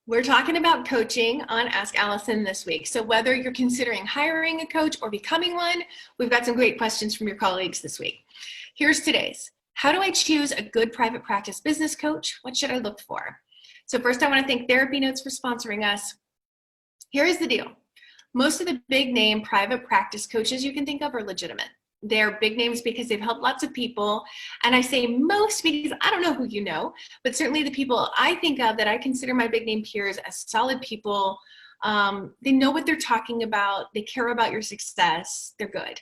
We're talking about coaching on Ask Allison this week. So whether you're considering hiring a coach or becoming one, we've got some great questions from your colleagues this week. Here's today's. How do I choose a good private practice business coach? What should I look for? So first, I want to thank TherapyNotes for sponsoring us. Here is the deal. Most of the big name private practice coaches you can think of are legitimate. They're big names because they've helped lots of people. And I say most because I don't know who you know, but certainly the people I think of that I consider my big name peers as solid people. They know what they're talking about. They care about your success. They're good.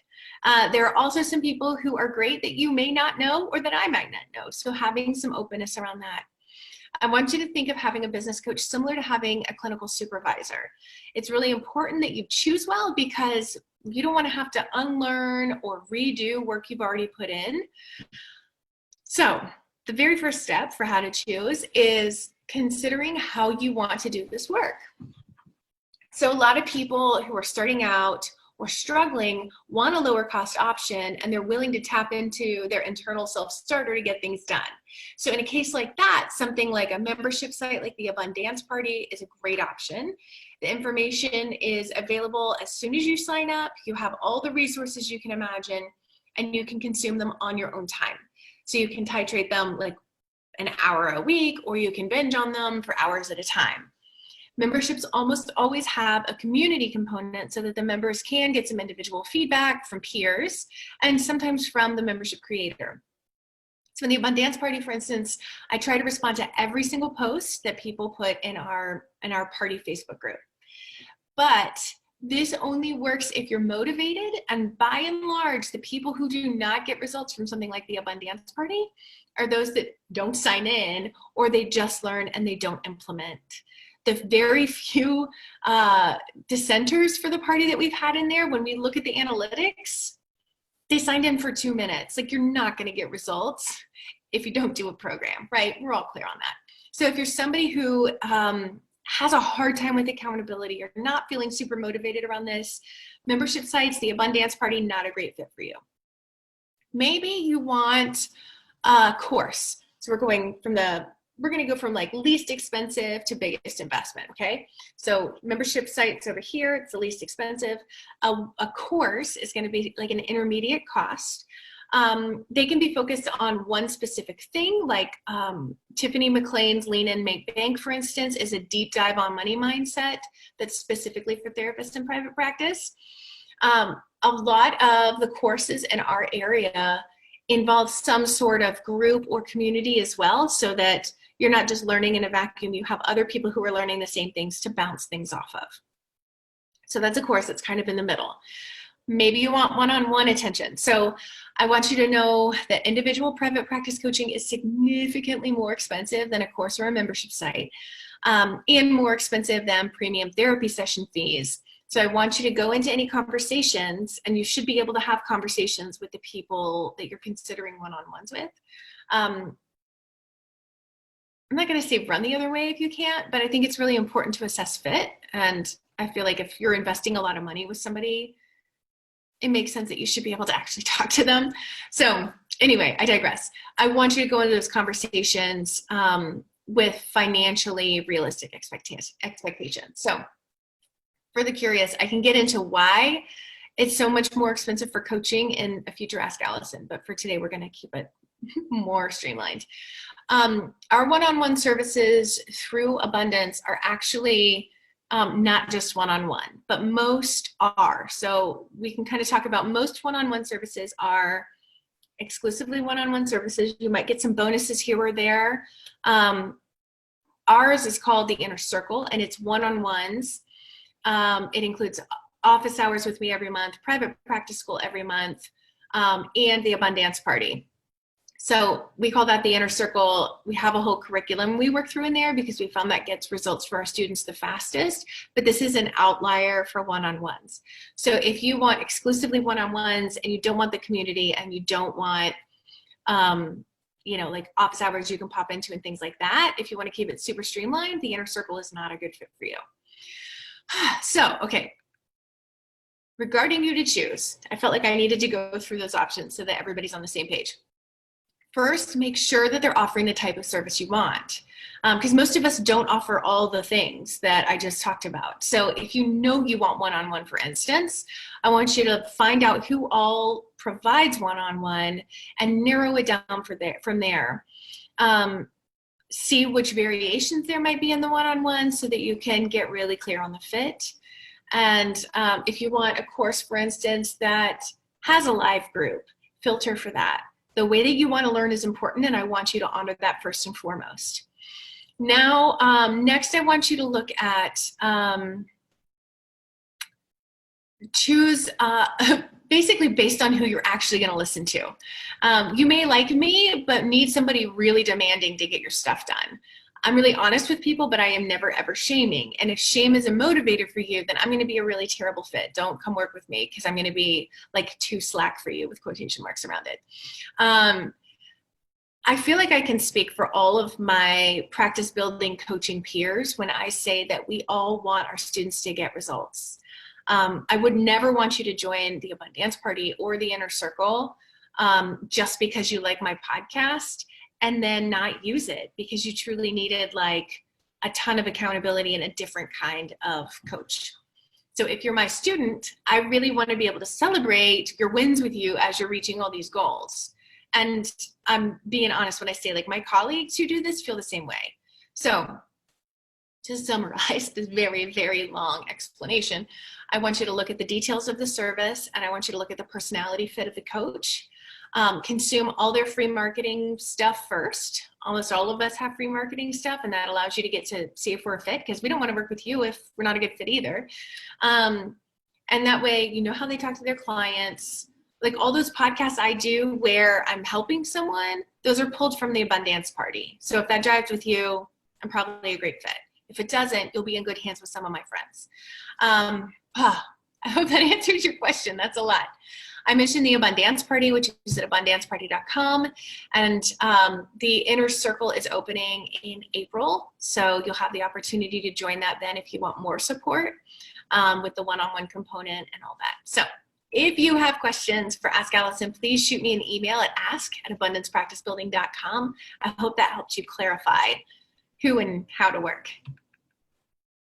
There are also some people who are great that you may not know or that I might not know. So having some openness around that. I want you to think of having a business coach similar to having a clinical supervisor. It's really important that you choose well because you don't want to have to unlearn or redo work you've already put in. So the very first step for how to choose is considering how you want to do this work. So a lot of people who are starting out or struggling want a lower cost option and they're willing to tap into their internal self-starter to get things done. So in a case like that, something like a membership site like the Abundance Party is a great option. The information is available as soon as you sign up. You have all the resources you can imagine and you can consume them on your own time. So you can titrate them like an hour a week or you can binge on them for hours at a time. Memberships almost always have a community component so that the members can get some individual feedback from peers and sometimes from the membership creator. So in the Abundance Party, for instance, I try to respond to every single post that people put in our party Facebook group. But this only works if you're motivated, and by and large, the people who do not get results from something like the Abundance Party are those that don't sign in or they just learn and they don't implement. The very few dissenters for the party that we've had in there, when we look at the analytics, they signed in for 2 minutes. Like, you're not going to get results if you don't do a program, right? We're all clear on that. So if you're somebody who has a hard time with accountability, you're not feeling super motivated around this, membership sites, the Abundance Party, not a great fit for you. Maybe you want a course. So we're going to go from like least expensive to biggest investment, okay? So membership sites over here, it's the least expensive. A course is gonna be like an intermediate cost. They can be focused on one specific thing, like Tiffany McLean's Lean In, Make Bank, for instance, is a deep dive on money mindset that's specifically for therapists in private practice. A lot of the courses in our area involve some sort of group or community as well, so that you're not just learning in a vacuum, you have other people who are learning the same things to bounce things off of. So that's a course that's kind of in the middle. Maybe you want one-on-one attention. So I want you to know that individual private practice coaching is significantly more expensive than a course or a membership site, and more expensive than premium therapy session fees. So I want you to go into any conversations, and you should be able to have conversations with the people that you're considering one-on-ones with. I'm not going to say run the other way if you can't, but I think it's really important to assess fit. And I feel like if you're investing a lot of money with somebody, it makes sense that you should be able to actually talk to them. So anyway, I digress. I want you to go into those conversations with financially realistic expectations. So for the curious, I can get into why it's so much more expensive for coaching in a future Ask Allison, but for today, we're going to keep it more streamlined. Our one-on-one services through Abundance are actually not just one-on-one, but most are. So we can kind of talk about most one-on-one services are exclusively one-on-one services. You might get some bonuses here or there. Ours is called the Inner Circle, and it's one-on-ones. It includes office hours with me every month, private practice school every month, and the Abundance Party. So we call that the Inner Circle. We have a whole curriculum we work through in there because we found that gets results for our students the fastest, but this is an outlier for one-on-ones. So if you want exclusively one-on-ones and you don't want the community and you don't want, like office hours you can pop into and things like that, if you want to keep it super streamlined, the Inner Circle is not a good fit for you. So, okay. Regarding you to choose, I felt like I needed to go through those options so that everybody's on the same page. First, make sure that they're offering the type of service you want. Because most of us don't offer all the things that I just talked about. So if you know you want one-on-one, for instance, I want you to find out who all provides one-on-one and narrow it down from there. See which variations there might be in the one-on-one so that you can get really clear on the fit. And if you want a course, for instance, that has a live group, filter for that. The way that you want to learn is important, and I want you to honor that first and foremost. Now, next I want you to look at, choose basically based on who you're actually going to listen to. You may like me, but need somebody really demanding to get your stuff done. I'm really honest with people, but I am never ever shaming. And if shame is a motivator for you, then I'm going to be a really terrible fit. Don't come work with me because I'm going to be like too slack for you with quotation marks around it. I feel like I can speak for all of my practice building coaching peers when I say that we all want our students to get results. I would never want you to join the Abundance Party or the Inner Circle just because you like my podcast and then not use it because you truly needed like a ton of accountability and a different kind of coach. So if you're my student, I really want to be able to celebrate your wins with you as you're reaching all these goals. And I'm being honest when I say like my colleagues who do this feel the same way. So to summarize this very, very long explanation, I want you to look at the details of the service and I want you to look at the personality fit of the coach. Consume all their free marketing stuff first. Almost all of us have free marketing stuff, and that allows you to get to see if we're a fit because we don't want to work with you if we're not a good fit either. And that way, you know how they talk to their clients. Like all those podcasts I do where I'm helping someone, those are pulled from the Abundance Party. So if that jives with you, I'm probably a great fit. If it doesn't, you'll be in good hands with some of my friends. I hope that answers your question. That's a lot. I mentioned the Abundance Party, which is at abundanceparty.com. And the Inner Circle is opening in April. So you'll have the opportunity to join that then if you want more support with the one-on-one component and all that. So if you have questions for Ask Allison, please shoot me an email at ask@abundancepracticebuilding.com. I hope that helps you clarify who and how to work.